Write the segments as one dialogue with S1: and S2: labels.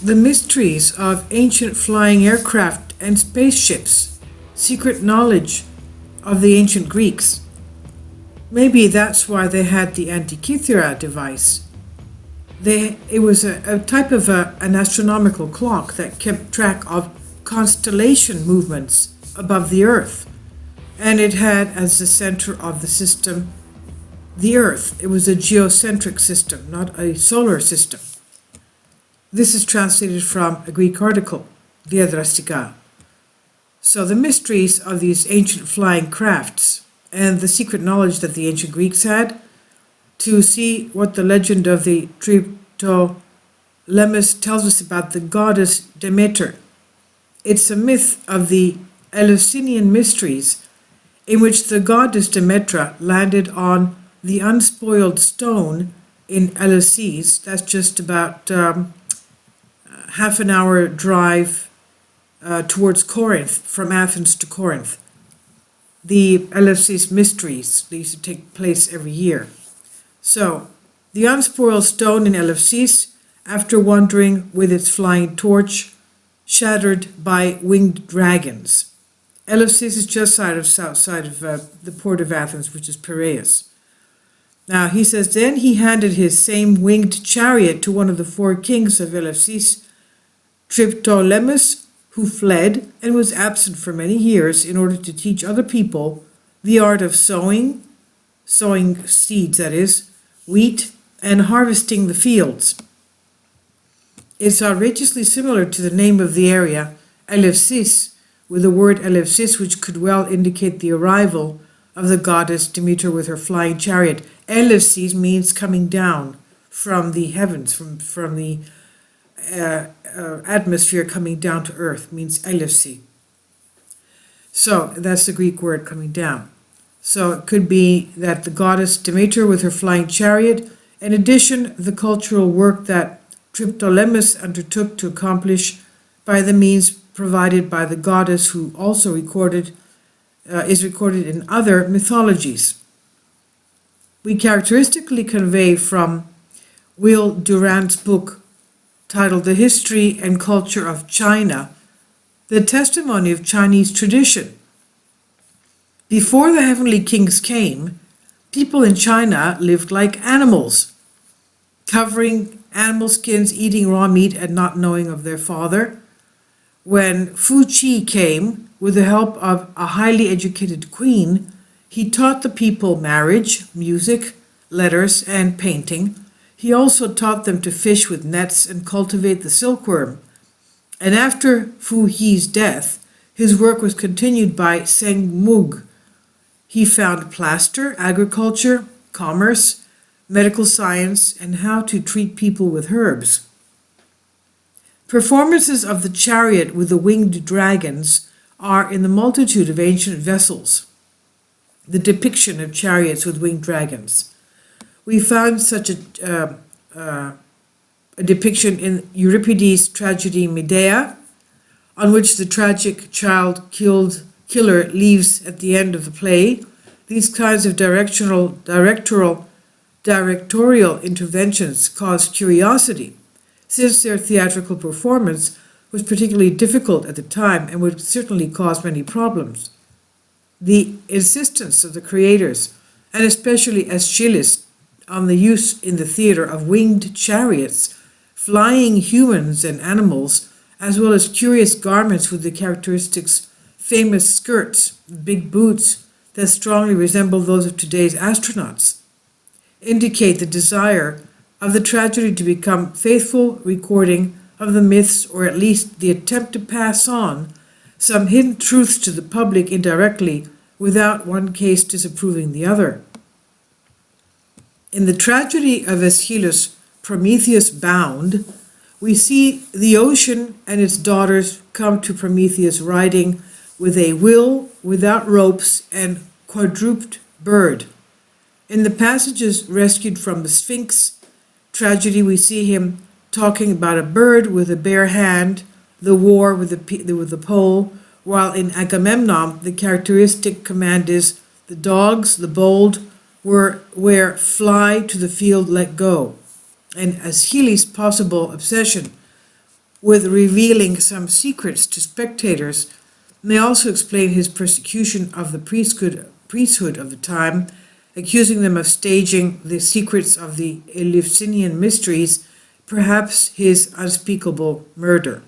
S1: the mysteries of ancient flying aircraft and spaceships, secret knowledge of the ancient Greeks. Maybe that's why they had the Antikythera device. It was a type of an astronomical clock that kept track of constellation movements above the Earth. And it had as the center of the system the Earth. It was a geocentric system, not a solar system. This is translated from a Greek article, Diadrastika. So the mysteries of these ancient flying crafts and the secret knowledge that the ancient Greeks had, to see what the legend of the Triptolemus tells us about the goddess Demeter. It's a myth of the Eleusinian mysteries in which the goddess Demeter landed on the unspoiled stone in Eleusis. That's just about half an hour drive towards Corinth, from Athens to Corinth. The Eleusis mysteries, they used to take place every year. So, the unspoiled stone in Eleusis, after wandering with its flying torch, shattered by winged dragons. Eleusis is just outside of the port of Athens, which is Piraeus. Now, he says, then he handed his same winged chariot to one of the 4 kings of Eleusis, Triptolemus, who fled and was absent for many years in order to teach other people the art of sowing seeds, that is, wheat, and harvesting the fields. It's outrageously similar to the name of the area, Eleusis, with the word Eleusis, which could well indicate the arrival of the goddess Demeter with her flying chariot. Eleusis means coming down from the heavens, from the atmosphere coming down to earth, means Eleusis. So that's the Greek word, coming down. So it could be that the goddess Demeter with her flying chariot. In addition, the cultural work that Triptolemus undertook to accomplish by the means provided by the goddess, who also is recorded in other mythologies. We characteristically convey from Will Durant's book titled The History and Culture of China the testimony of Chinese tradition. Before the heavenly kings came, people in China lived like animals, covering animal skins, eating raw meat, and not knowing of their father. When Fu Qi came, with the help of a highly educated queen, he taught the people marriage, music, letters, and painting. He also taught them to fish with nets and cultivate the silkworm. And after Fu Yi's death, his work was continued by Zheng Mug. He found plaster, agriculture, commerce, medical science, and how to treat people with herbs. Performances of the chariot with the winged dragons are in the multitude of ancient vessels. The depiction of chariots with winged dragons. We found such a depiction in Euripides' tragedy Medea, on which the tragic child killer leaves at the end of the play. These kinds of directorial interventions cause curiosity, since their theatrical performance was particularly difficult at the time and would certainly cause many problems. The insistence of the creators, and especially Aeschylus, on the use in the theater of winged chariots, flying humans and animals, as well as curious garments with the characteristics famous skirts, big boots that strongly resemble those of today's astronauts, indicate the desire of the tragedy to become faithful recording of the myths, or at least the attempt to pass on some hidden truths to the public indirectly without one case disapproving the other. In the tragedy of Aeschylus' Prometheus Bound, we see the ocean and its daughters come to Prometheus riding with a will without ropes and quadruped bird. In the passages rescued from the Sphinx tragedy, we see him talking about a bird with a bare hand, the war with the pole, while in Agamemnon the characteristic command is, the dogs, the bold, where fly to the field, let go. And Aeschylus' possible obsession with revealing some secrets to spectators, may also explain his persecution of the priesthood of the time, accusing them of staging the secrets of the Eleusinian mysteries, perhaps his unspeakable murder.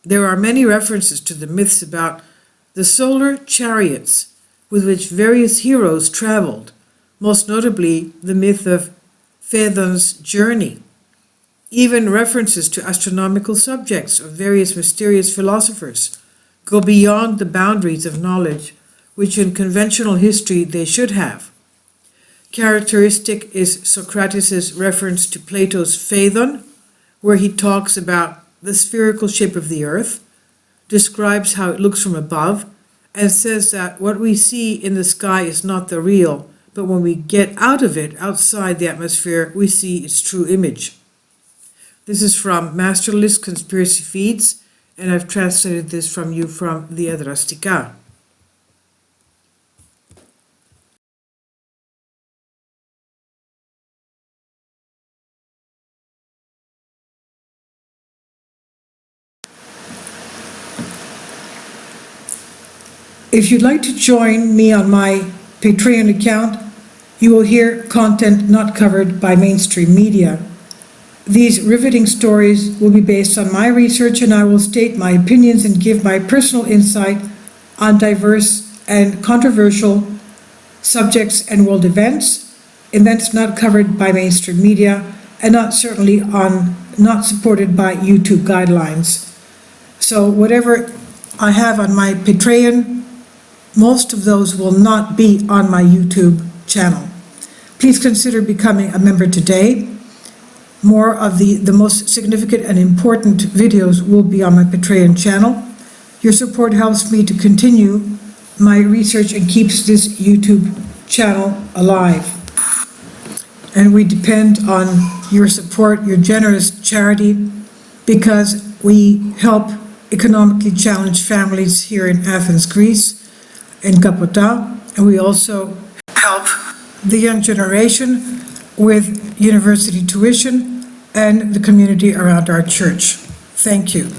S1: There are many references to the myths about the solar chariots with which various heroes traveled, most notably the myth of Phaethon's journey. Even references to astronomical subjects of various mysterious philosophers go beyond the boundaries of knowledge, which in conventional history they should have. Characteristic is Socrates' reference to Plato's Phaethon, where he talks about the spherical shape of the earth, describes how it looks from above, and says that what we see in the sky is not the real, but when we get out of it, outside the atmosphere, we see its true image. This is from Masterless Conspiracy Feeds, and I've translated this from Diadrastika. If you'd like to join me on my Patreon account, you will hear content not covered by mainstream media. These riveting stories will be based on my research, and I will state my opinions and give my personal insight on diverse and controversial subjects and world events not covered by mainstream media, and not supported by YouTube guidelines. So whatever I have on my Patreon, most of those will not be on my YouTube channel. Please consider becoming a member today. More of the most significant and important videos will be on my Patreon channel. Your support helps me to continue my research and keeps this YouTube channel alive. And we depend on your support, your generous charity, because we help economically challenged families here in Athens, Greece, in Kapota, and we also help the young generation with university tuition and the community around our church. Thank you.